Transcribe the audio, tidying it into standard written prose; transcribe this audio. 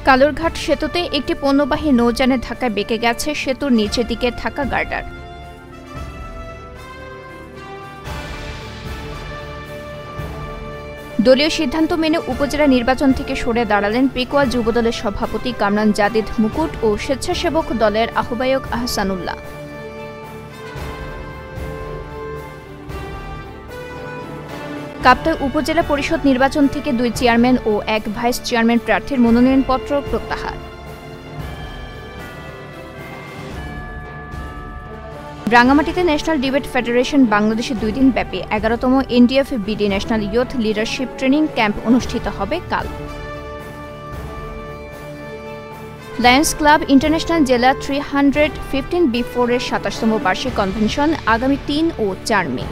কালুরঘাট সেতুতে একটি পণ্যবাহী নৌযানের ধাক্কায় বেঁকে গেছে সেতুর নিচের দিকে থাকা গার্ডার। দলীয় সিদ্ধান্ত মেনে উপজেলা নির্বাচন থেকে সরে দাঁড়ালেন পেকুয়া যুবদলের সভাপতি কামরান জাদিদ মুকুট ও স্বেচ্ছাসেবক দলের আহ্বায়ক আহসানুল্লাহ। কাপ্তাই উপজেলা পরিষদ নির্বাচন থেকে 2 চেয়ারম্যান ও 1 ভাইস চেয়ারম্যান প্রার্থীর মনোনয়নপত্র প্রত্যাহার। রাঙ্গামাটিতে ন্যাশনাল ডিবেট ফেডারেশন বাংলাদেশে 2 দিন ব্যাপী 11তম NDF BD national youth leadership training camp অনুষ্ঠিত হবে কাল। লায়ন্স ক্লাব ইন্টারন্যাশনাল জেলা 315B4 এর 27তম বার্ষিক কনভেনশন আগামী 3 ও 4 মে।